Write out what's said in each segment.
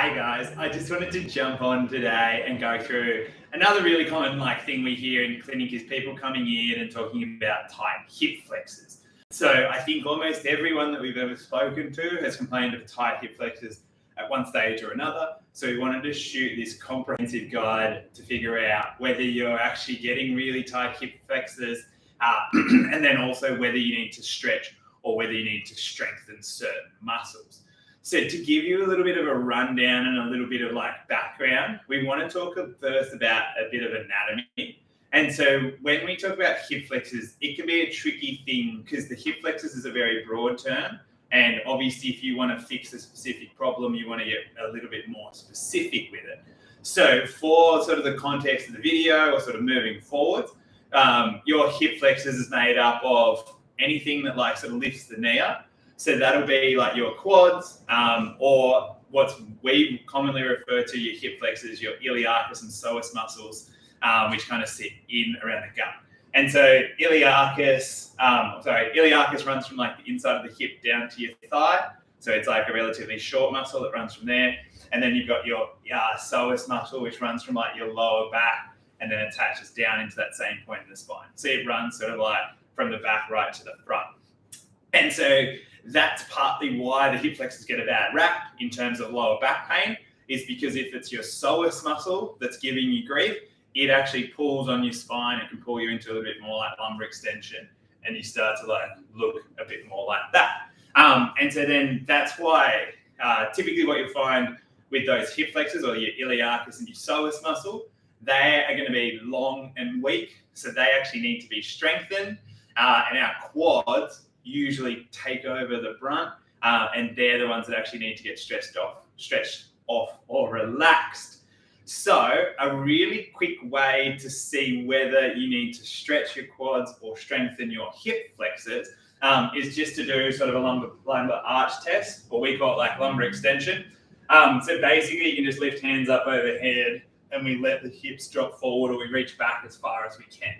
Hey guys, I just wanted to jump on today and go through another really common thing we hear in clinic is people coming in and talking about tight hip flexors. So I think almost everyone that we've ever spoken to has complained of tight hip flexors at one stage or another. So we wanted to shoot this comprehensive guide to figure out whether you're actually getting really tight hip flexors and then also whether you need to stretch or whether you need to strengthen certain muscles. So to give you a little bit of a rundown and a little bit of background, we want to talk first about a bit of anatomy. And so when we talk about hip flexors, it can be a tricky thing because the hip flexors is a very broad term. And obviously, if you want to fix a specific problem, you want to get a little bit more specific with it. So for sort of the context of the video or sort of moving forward, your hip flexors is made up of anything that sort of lifts the knee up. So that'll be your quads, or what we commonly refer to your hip flexors, your iliacus and psoas muscles, which kind of sit in around the gut. And so iliacus runs from the inside of the hip down to your thigh. So it's a relatively short muscle that runs from there. And then you've got your psoas muscle, which runs from your lower back and then attaches down into that same point in the spine. So it runs sort of from the back right to the front. And so that's partly why the hip flexors get a bad rap in terms of lower back pain, is because if it's your psoas muscle that's giving you grief, it actually pulls on your spine. It can pull you into a little bit more lumbar extension, and you start to look a bit more like that. And so then that's why typically what you'll find with those hip flexors or your iliacus and your psoas muscle, they are going to be long and weak. So they actually need to be strengthened. And our quads usually take over the brunt, and they're the ones that actually need to get stretched off or relaxed. So a really quick way to see whether you need to stretch your quads or strengthen your hip flexors is just to do sort of a lumbar arch test, or we call it lumbar extension. So basically you can just lift hands up overhead and we let the hips drop forward, or we reach back as far as we can.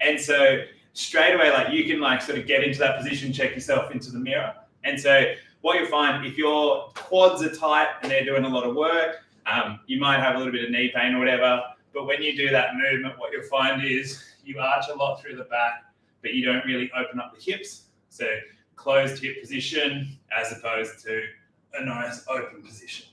And so straight away, you can sort of get into that position, check yourself into the mirror. And so what you'll find, if your quads are tight and they're doing a lot of work, you might have a little bit of knee pain or whatever. But when you do that movement, what you'll find is you arch a lot through the back, but you don't really open up the hips. So closed hip position as opposed to a nice open position.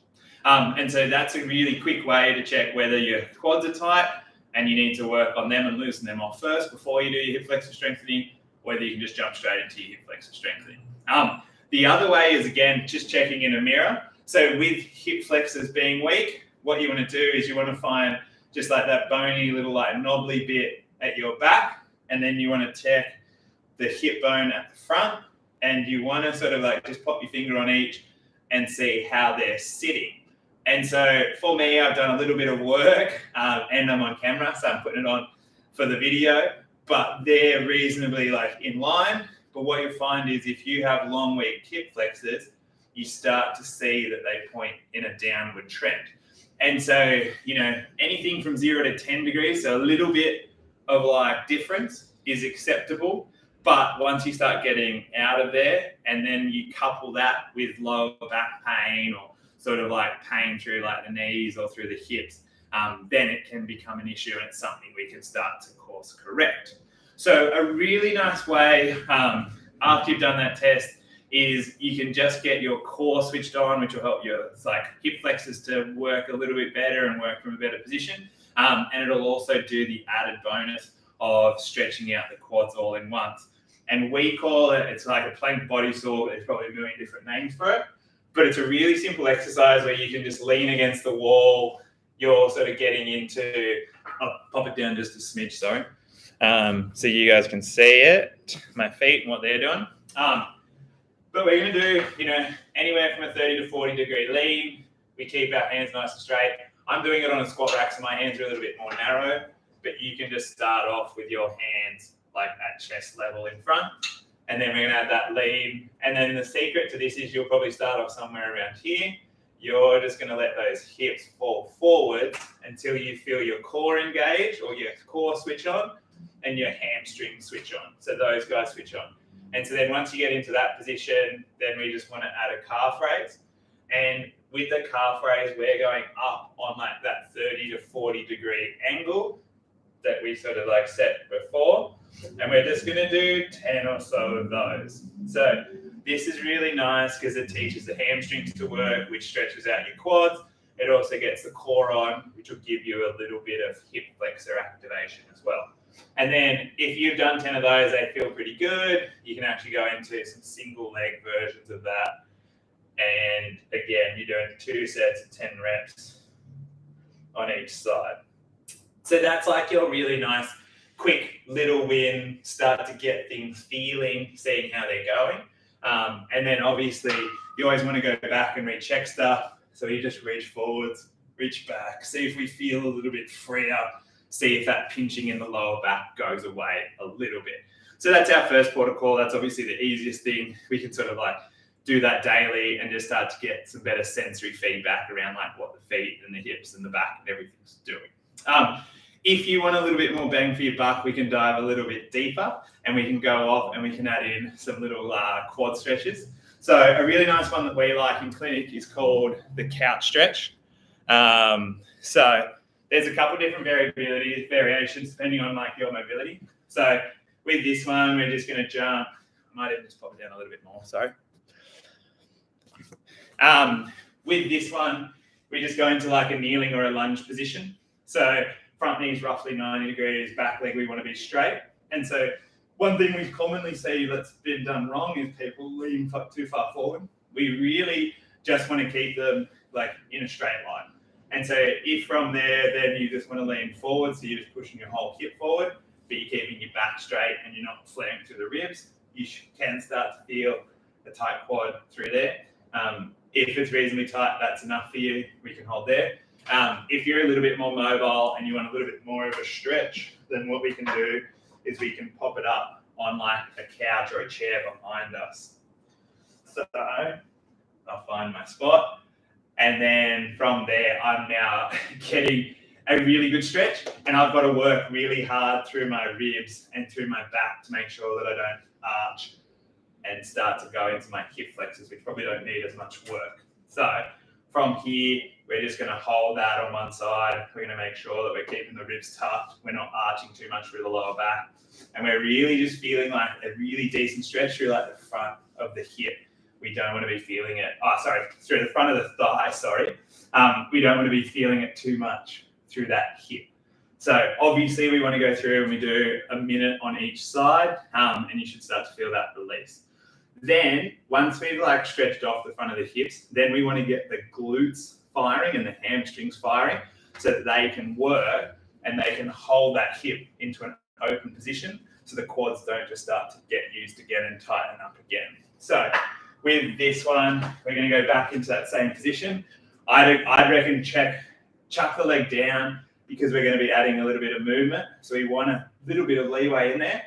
And so that's a really quick way to check whether your quads are tight and you need to work on them and loosen them off first before you do your hip flexor strengthening, whether you can just jump straight into your hip flexor strengthening. The other way is, again, just checking in a mirror. So with hip flexors being weak, what you want to do is you want to find just that bony little knobbly bit at your back, and then you want to check the hip bone at the front, and you want to sort of just pop your finger on each and see how they're sitting. And so for me, I've done a little bit of work and I'm on camera, so I'm putting it on for the video, but they're reasonably in line. But what you'll find is if you have long, weak hip flexors, you start to see that they point in a downward trend. And so, anything from 0 to 10 degrees, so a little bit of difference is acceptable. But once you start getting out of there and then you couple that with lower back pain or sort of pain through the knees or through the hips, then it can become an issue, and it's something we can start to course correct. So a really nice way after you've done that test is you can just get your core switched on, which will help your hip flexors to work a little bit better and work from a better position. And it'll also do the added bonus of stretching out the quads all in once. And we call it, it's a plank body saw. There's probably a million different names for it. But it's a really simple exercise where you can just lean against the wall. You're sort of getting into, I'll pop it down just a smidge, sorry. So you guys can see it, my feet and what they're doing. But we're going to do, anywhere from a 30 to 40 degree lean. We keep our hands nice and straight. I'm doing it on a squat rack, so my hands are a little bit more narrow, but you can just start off with your hands at chest level in front. And then we're going to add that lean. And then the secret to this is you'll probably start off somewhere around here. You're just going to let those hips fall forward until you feel your core engage or your core switch on and your hamstrings switch on. So those guys switch on. And so then once you get into that position, then we just want to add a calf raise. And with the calf raise, we're going up on like that 30 to 40 degree angle that we sort of like set before. And we're just going to do 10 or so of those. So this is really nice because it teaches the hamstrings to work, which stretches out your quads. It also gets the core on, which will give you a little bit of hip flexor activation as well. And then if you've done 10 of those, they feel pretty good. You can actually go into some single leg versions of that. And again, you're doing 2 sets of 10 reps on each side. So that's like your really nice, quick little win, start to get things feeling, seeing how they're going. And then obviously you always want to go back and recheck stuff. So you just reach forwards, reach back, see if we feel a little bit freer, see if that pinching in the lower back goes away a little bit. So that's our first protocol. That's obviously the easiest thing. We can sort of like do that daily and just start to get some better sensory feedback around like what the feet and the hips and the back and everything's doing. If you want a little bit more bang for your buck, we can dive a little bit deeper and we can go off and we can add in some little quad stretches. So a really nice one that we like in clinic is called the couch stretch. So there's a couple different variations depending on like your mobility. So with this one, we're just going to jump. I might even just pop it down a little bit more, sorry. With this one, we just go into like a kneeling or a lunge position. So front knee is roughly 90 degrees, back leg we want to be straight. And so one thing we commonly see that's been done wrong is people lean too far forward. We really just want to keep them like in a straight line. And so if from there, then you just want to lean forward, so you're just pushing your whole hip forward, but you're keeping your back straight and you're not flaring through the ribs, you can start to feel the tight quad through there. If it's reasonably tight, that's enough for you. We can hold there. If you're a little bit more mobile and you want a little bit more of a stretch, then what we can do is we can pop it up on like a couch or a chair behind us. So I'll find my spot. And then from there, I'm now getting a really good stretch. And I've got to work really hard through my ribs and through my back to make sure that I don't arch and start to go into my hip flexors, which probably don't need as much work. So from here, we're just going to hold that on one side. We're going to make sure that we're keeping the ribs tucked. We're not arching too much through the lower back. And we're really just feeling like a really decent stretch through like the front of the hip. We don't want to be feeling it. Through the front of the thigh, we don't want to be feeling it too much through that hip. So obviously we want to go through and we do a minute on each side, and you should start to feel that release. Then once we've like stretched off the front of the hips, then we want to get the glutes firing and the hamstrings firing so that they can work and they can hold that hip into an open position so the quads don't just start to get used again and tighten up again. So with this one, we're going to go back into that same position. I'd reckon chuck the leg down because we're going to be adding a little bit of movement. So we want a little bit of leeway in there.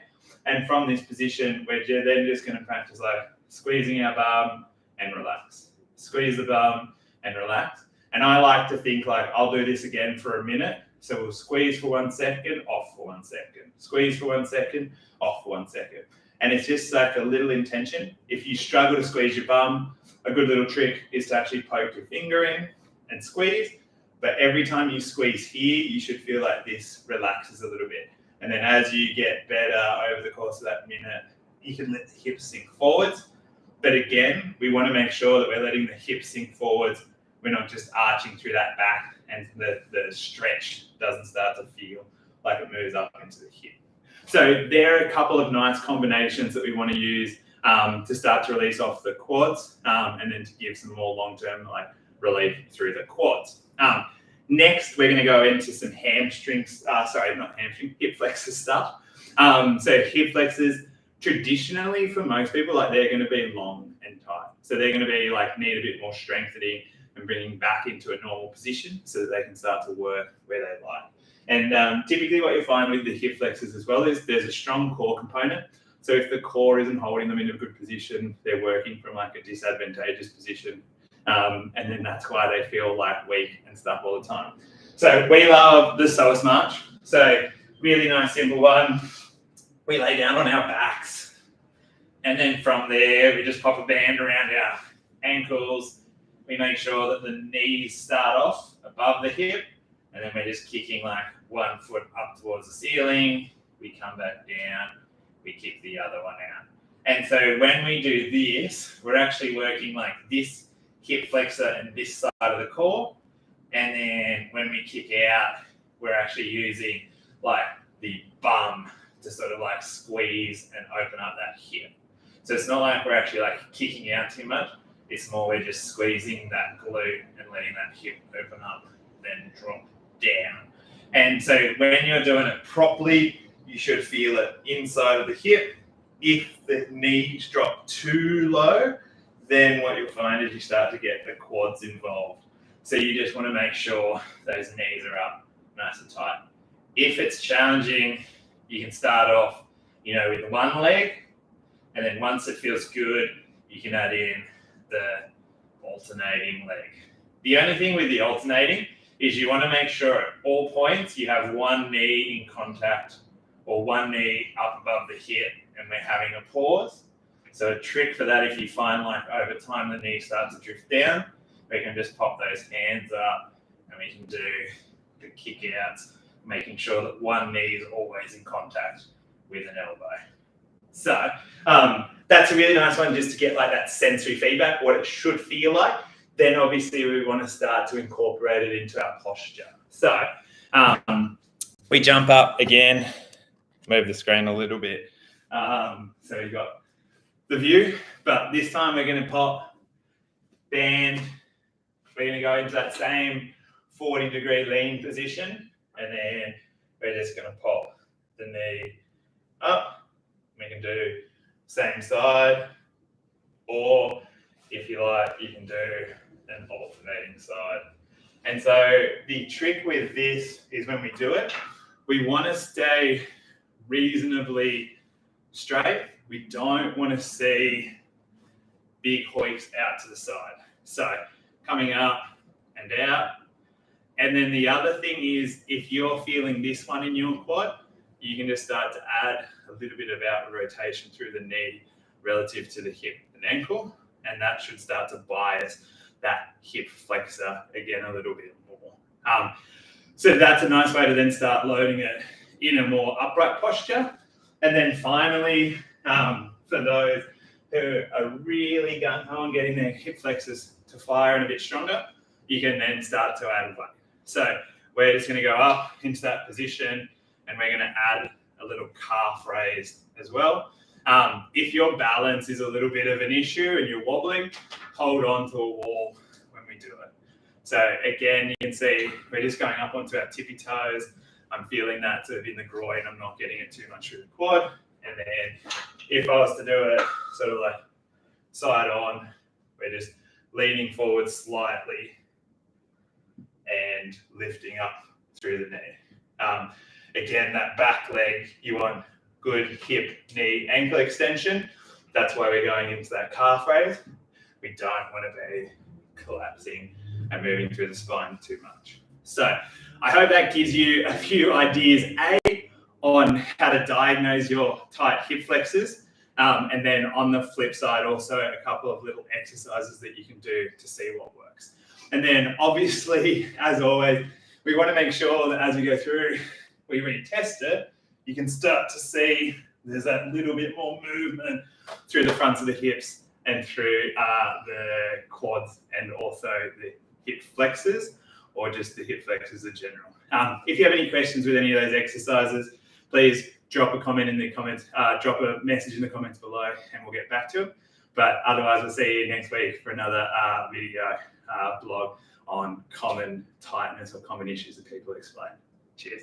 And from this position, we're then just going to practice like squeezing our bum and relax. Squeeze the bum and relax. And I like to think like, I'll do this again for a minute. So we'll squeeze for 1 second, off for 1 second. Squeeze for 1 second, off for 1 second. And it's just like a little intention. If you struggle to squeeze your bum, a good little trick is to actually poke your finger in and squeeze. But every time you squeeze here, you should feel like this relaxes a little bit. And then as you get better over the course of that minute, you can let the hips sink forwards. But again, we want to make sure that we're letting the hips sink forwards. We're not just arching through that back and the stretch doesn't start to feel like it moves up into the hip. So there are a couple of nice combinations that we want to use to start to release off the quads and then to give some more long-term like relief through the quads. Next, we're going to go into some hip flexors stuff. So hip flexors, traditionally for most people, like they're going to be long and tight. So they're going to be like need a bit more strengthening and bringing back into a normal position so that they can start to work where they like. And typically what you'll find with the hip flexors as well is there's a strong core component. So if the core isn't holding them in a good position, they're working from like a disadvantageous position. And then that's why they feel like weak and stuff all the time. So we love the psoas march. So really nice, simple one. We lay down on our backs. And then from there, we just pop a band around our ankles we make sure that the knees start off above the hip, and then we're just kicking like one foot up towards the ceiling. We come back down, we kick the other one out. And so when we do this, we're actually working like this hip flexor and this side of the core. And then when we kick out, we're actually using like the bum to sort of like squeeze and open up that hip. So it's not like we're actually like kicking out too much. It's more we're just squeezing that glute and letting that hip open up, then drop down. And so when you're doing it properly, you should feel it inside of the hip. If the knees drop too low, then what you'll find is you start to get the quads involved. So you just want to make sure those knees are up nice and tight. If it's challenging, you can start off, with one leg, and then once it feels good, you can add in the alternating leg. The only thing with the alternating is you want to make sure at all points you have one knee in contact or one knee up above the hip, and we're having a pause. So a trick for that, if you find like over time the knee starts to drift down, we can just pop those hands up and we can do the kick outs, making sure that one knee is always in contact with an elbow. So that's a really nice one just to get like that sensory feedback, what it should feel like. Then obviously we want to start to incorporate it into our posture. So we jump up again, move the screen a little bit. So you've got the view, but this time we're going to pop, bend. We're going to go into that same 40-degree lean position, and then we're just going to pop the knee up. We can do same side, or if you like, you can do an alternating side. And so the trick with this is when we do it, we want to stay reasonably straight. We don't want to see big hoiks out to the side. So coming up and out. And then the other thing is, if you're feeling this one in your quad, you can just start to add a little bit of outward rotation through the knee relative to the hip and ankle, and that should start to bias that hip flexor again a little bit more. So that's a nice way to then start loading it in a more upright posture. And then finally, for those who are really gung-ho on getting their hip flexors to fire and a bit stronger, you can then start to add weight. So we're just going to go up into that position, and we're going to add a little calf raise as well. If your balance is a little bit of an issue and you're wobbling, hold on to a wall when we do it. So again, you can see we're just going up onto our tippy toes. I'm feeling that sort of in the groin. I'm not getting it too much through the quad. And then if I was to do it sort of like side on, we're just leaning forward slightly and lifting up through the knee. Again, that back leg, you want good hip, knee, ankle extension. That's why we're going into that calf raise. We don't want to be collapsing and moving through the spine too much. So I hope that gives you a few ideas, A, on how to diagnose your tight hip flexors. And then on the flip side, also a couple of little exercises that you can do to see what works. And then obviously, as always, we want to make sure that as we go through, we retest it, you can start to see there's that little bit more movement through the fronts of the hips and through the quads and also the hip flexors, or just the hip flexors in general. If you have any questions with any of those exercises, please drop a comment in the comments, drop a message in the comments below, and we'll get back to it. But otherwise, we'll see you next week for another video blog on common tightness or common issues that people explain. Cheers.